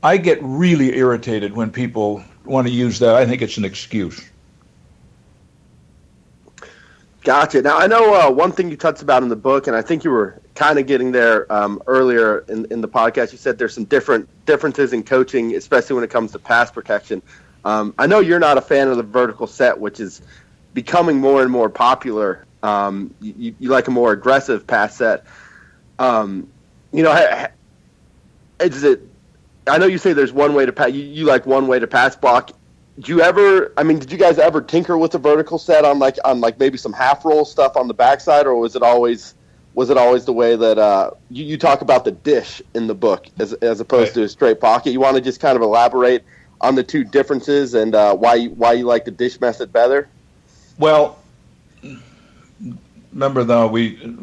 I get really irritated when people want to use that. I think it's an excuse.
Gotcha. Now, I know one thing you touched about in the book, and I think you were kind of getting there earlier in the podcast. You said there's some differences in coaching, especially when it comes to pass protection. I know you're not a fan of the vertical set, which is becoming more and more popular. You like a more aggressive pass set. Is it? I know you say there's one way to pass. You like one way to pass block. Did you guys ever tinker with the vertical set on maybe some half roll stuff on the backside, or was it always the way that you talk about the dish in the book as opposed to a straight pocket? You want to just kind of elaborate on the two differences and why you like the dish method better?
Well, remember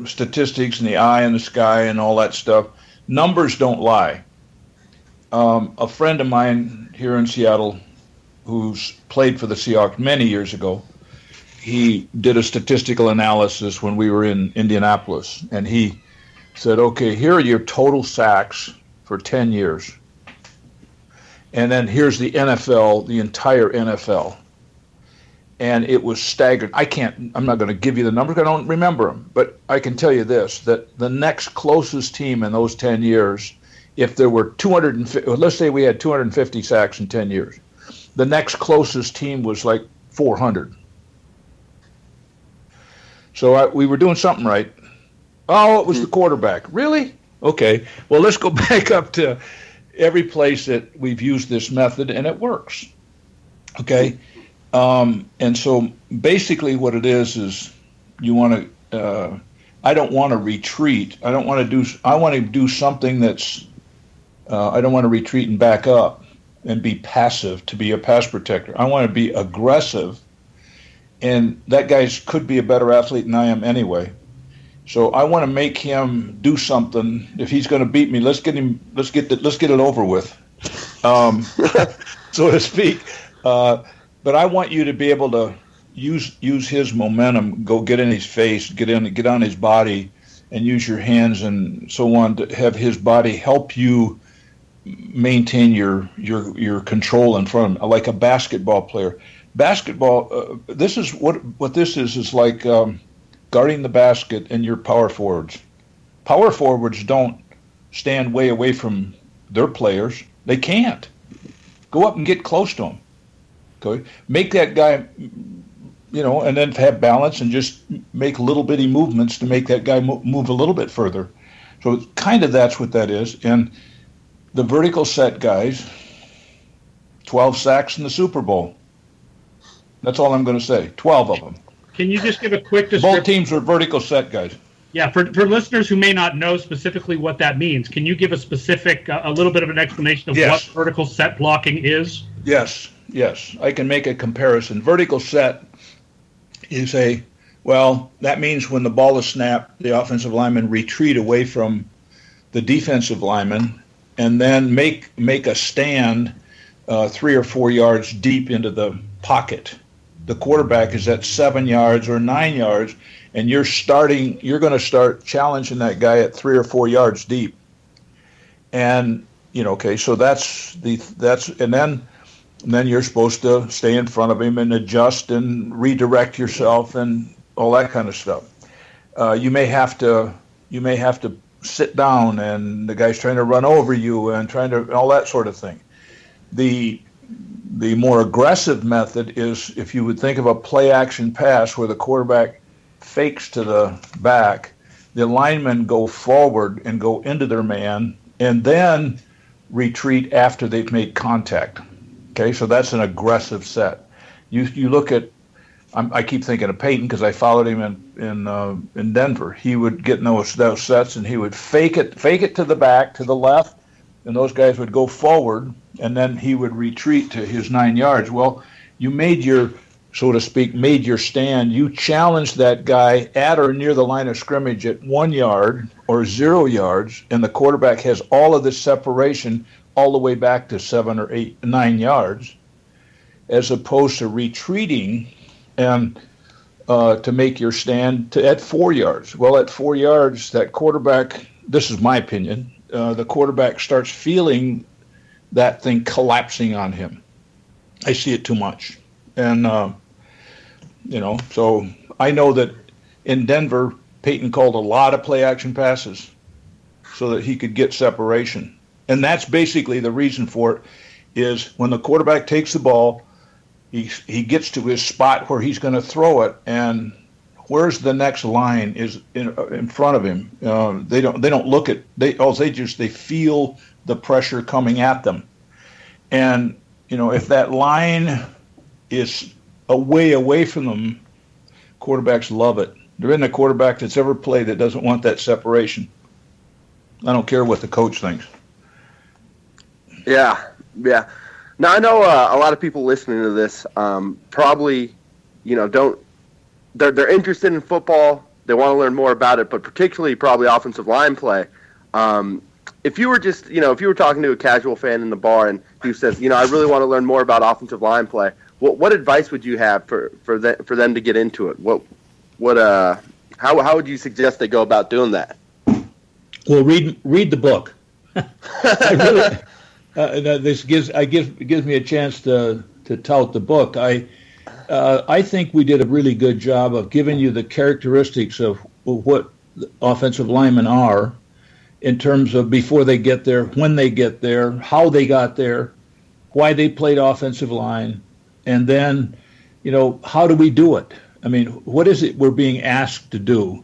statistics and the eye in the sky and all that stuff. Numbers don't lie. A friend of mine here in Seattle, who's played for the Seahawks many years ago, he did a statistical analysis when we were in Indianapolis, and he said, okay, here are your total sacks for 10 years. And then here's the NFL, the entire NFL. And it was staggering. I'm not going to give you the numbers, I don't remember them, but I can tell you this, that the next closest team in those 10 years, if there were 250, let's say we had 250 sacks in 10 years, the next closest team was like 400. So we were doing something right. Oh, it was the quarterback. Really? Okay. Well, let's go back up to every place that we've used this method, and it works. Okay. And so basically what it is you want to, I don't want to retreat. I want to do something that's, I don't want to retreat and back up and be passive to be a pass protector. I want to be aggressive, and that guy could be a better athlete than I am anyway. So I want to make him do something. If he's going to beat me, let's get it over with, so to speak. But I want you to be able to use his momentum, go get in his face, get on his body, and use your hands and so on to have his body help you maintain your control in front of him, like a basketball player. Basketball, this is what this is like guarding the basket and your power forwards. Power forwards don't stand way away from their players. They can't. Go up and get close to them. Okay? Make that guy, and then have balance and just make little bitty movements to make that guy move a little bit further. So kind of that's what that is. And the vertical set guys, 12 sacks in the Super Bowl. That's all I'm going to say. 12 of them.
Can you just give a quick description?
Both teams are vertical set guys.
Yeah, for listeners who may not know specifically what that means, can you give a little bit of an explanation of what vertical set blocking is?
Yes. I can make a comparison. Vertical set is that means when the ball is snapped, the offensive lineman retreat away from the defensive lineman and then make a stand 3 or 4 yards deep into the pocket. The quarterback is at 7 yards or 9 yards, and you're going to start challenging that guy at 3 or 4 yards deep. And so and then you're supposed to stay in front of him and adjust and redirect yourself and all that kind of stuff. You may have to sit down, and the guy's trying to run over you and all that sort of thing. The The more aggressive method is if you would think of a play-action pass where the quarterback fakes to the back, the linemen go forward and go into their man, and then retreat after they've made contact. Okay, so that's an aggressive set. You look at, I keep thinking of Peyton because I followed him in Denver. He would get in those sets and he would fake it to the back, to the left, and those guys would go forward, and then he would retreat to his 9 yards. Well, you made your, so to speak, made your stand. You challenged that guy at or near the line of scrimmage at 1 yard or 0 yards, and the quarterback has all of this separation all the way back to 7 or 8, 9 yards, as opposed to retreating and to make your stand at 4 yards. Well, at 4 yards, that quarterback, this is my opinion, the quarterback starts feeling that thing collapsing on him. I see it too much. And, so I know that in Denver, Peyton called a lot of play-action passes so that he could get separation. And that's basically the reason for it, is when the quarterback takes the ball, he gets to his spot where he's going to throw it, and where's the next line is in front of him. They don't look at, they feel the pressure coming at them. And, if that line is a way away from them, quarterbacks love it. There isn't a quarterback that's ever played that doesn't want that separation. I don't care what the coach thinks.
Yeah. Now, I know a lot of people listening to this probably, they're interested in football. They want to learn more about it, but particularly probably offensive line play. If you were just, if you were talking to a casual fan in the bar and who says, I really want to learn more about offensive line play, what advice would you have for them to get into it? How would you suggest they go about doing that?
Well, read the book. I really, this gives me a chance to tout the book. I think we did a really good job of giving you the characteristics of what offensive linemen are, in terms of before they get there, when they get there, how they got there, why they played offensive line, and then, how do we do it? I mean, what is it we're being asked to do?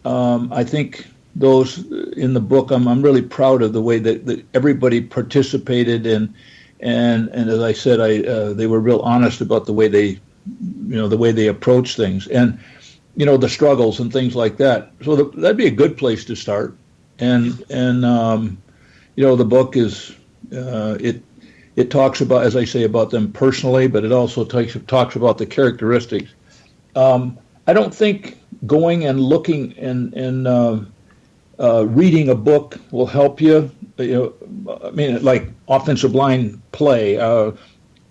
I think those in the book, I'm really proud of the way that everybody participated, and as I said, they were real honest about the way they approach things, and the struggles and things like that. So that'd be a good place to start. And the book is it talks about, as I say, about them personally, but it also talks about the characteristics. I don't think going and looking and reading a book will help you. Like offensive line play.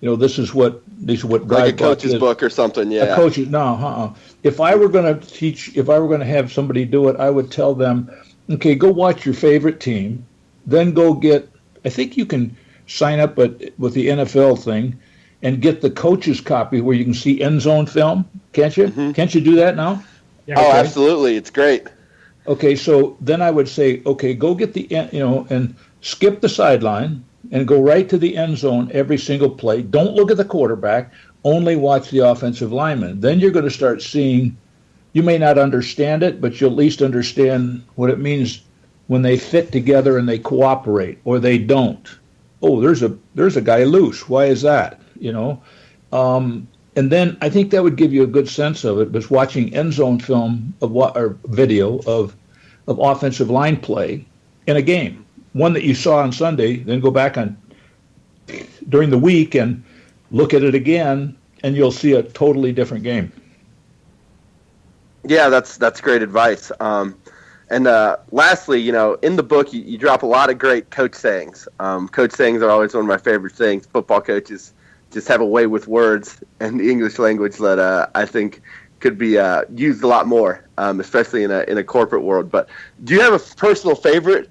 This is what
like a coach's book or something. Yeah.
A coach. No. If I were going to have somebody do it, I would tell them, okay, go watch your favorite team, then go get, I think you can sign up with the NFL thing and get the coach's copy where you can see end zone film. Can't you? Mm-hmm. Can't you do that now?
Yeah. Oh, absolutely. It's great.
Okay, so then I would say, okay, go get the, and skip the sideline and go right to the end zone every single play. Don't look at the quarterback. Only watch the offensive lineman. Then you're going to start seeing, you may not understand it, but you'll at least understand what it means when they fit together and they cooperate, or they don't. Oh, there's a guy loose. Why is that? And then I think that would give you a good sense of it, was watching end zone film or video of offensive line play in a game, one that you saw on Sunday. Then go back on during the week and look at it again, and you'll see a totally different game.
Yeah, that's great advice. And lastly, in the book, you drop a lot of great coach sayings. Coach sayings are always one of my favorite things. Football coaches just have a way with words and the English language that I think could be used a lot more, especially in a corporate world. But do you have a personal favorite,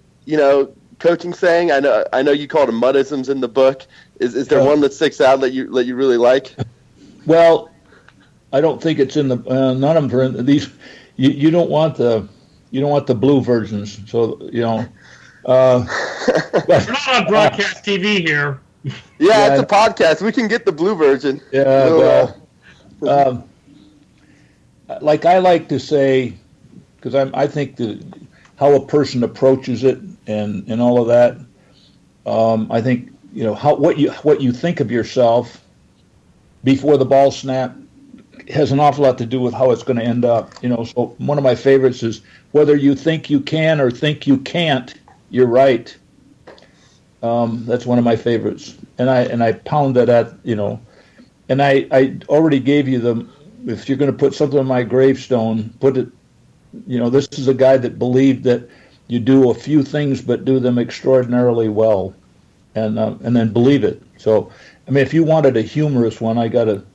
coaching saying? I know you called them Muddisms in the book. Is there one that sticks out that you really like?
Well, I don't think it's in the none of them are in these. You don't want the blue versions. So
we're not on broadcast TV here.
Yeah, it's a podcast. We can get the blue version.
Yeah, like I like to say, because I think how a person approaches it and all of that. I think what you think of yourself before the ball snap has an awful lot to do with how it's going to end up. So one of my favorites is whether you think you can or think you can't, you're right. That's one of my favorites, and I pound that at and I already gave you if you're going to put something on my gravestone, put it. This is a guy that believed that you do a few things but do them extraordinarily well, and then believe it. So, I mean, if you wanted a humorous one, I gotta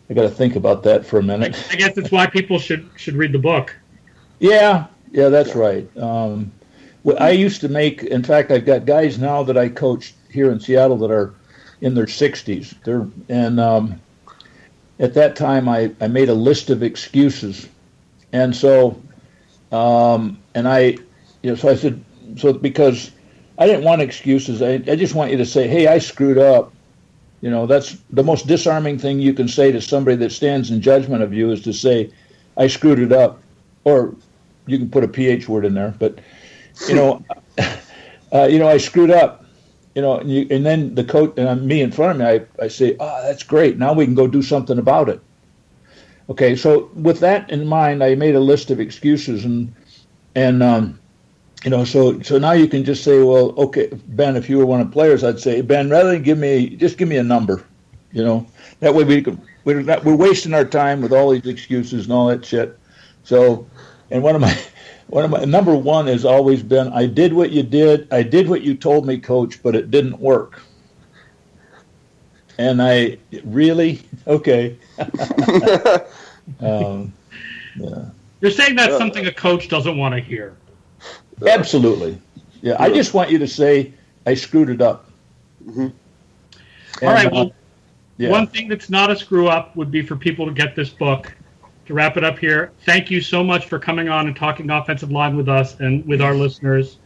think about that for a minute.
I guess that's why people should read the book.
Yeah, that's right. I used to make. In fact, I've got guys now that I coach here in Seattle that are in their 60s. At that time, I made a list of excuses, and so so I said, because I didn't want excuses. I just want you to say, hey, I screwed up. That's the most disarming thing you can say to somebody that stands in judgment of you, is to say, I screwed it up. Or you can put a PH word in there, but I screwed up. And then the coach and me in front of me, I say, that's great. Now we can go do something about it. Okay, so with that in mind, I made a list of excuses, and so now you can just say, well, okay, Ben, if you were one of the players, I'd say, Ben, rather than give me a number. That way we're wasting our time with all these excuses and all that shit. So, and one of my number one has always been, I did what you did. I did what you told me, Coach, but it didn't work. And okay.
Yeah. You're saying that's something a coach doesn't want to hear.
Absolutely. Yeah. I just want you to say, I screwed it up.
Mm-hmm.
All right. Well, one thing that's not a screw up would be for people to get this book. To wrap it up here, thank you so much for coming on and talking offensive line with us and with our listeners.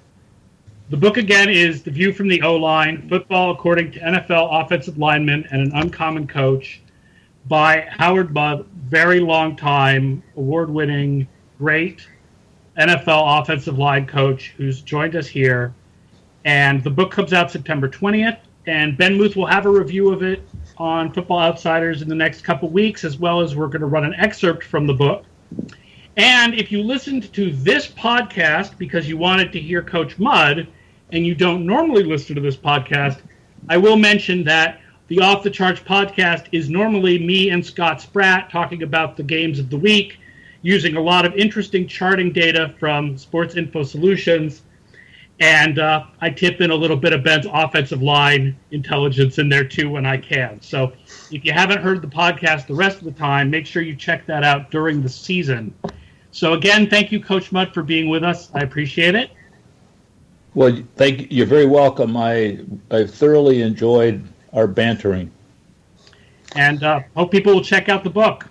The book, again, is The View from the O-Line, Football According to NFL Offensive Linemen and an Uncommon Coach, by Howard Muth, very long time, award-winning, great NFL offensive line coach who's joined us here. And the book comes out September 20th, and Ben Muth will have a review of it on Football Outsiders in the next couple weeks, as well as we're going to run an excerpt from the book. And if you listened to this podcast because you wanted to hear Coach Mudd, and you don't normally listen to this podcast, I will mention that the Off the Charts podcast is normally me and Scott Spratt talking about the games of the week, using a lot of interesting charting data from Sports Info Solutions. And I tip in a little bit of Ben's offensive line intelligence in there, too, when I can. So if you haven't heard the podcast the rest of the time, make sure you check that out during the season. So, again, thank you, Coach Mudd, for being with us. I appreciate it.
Well, thank you. You're very welcome. I thoroughly enjoyed our bantering.
And hope people will check out the book.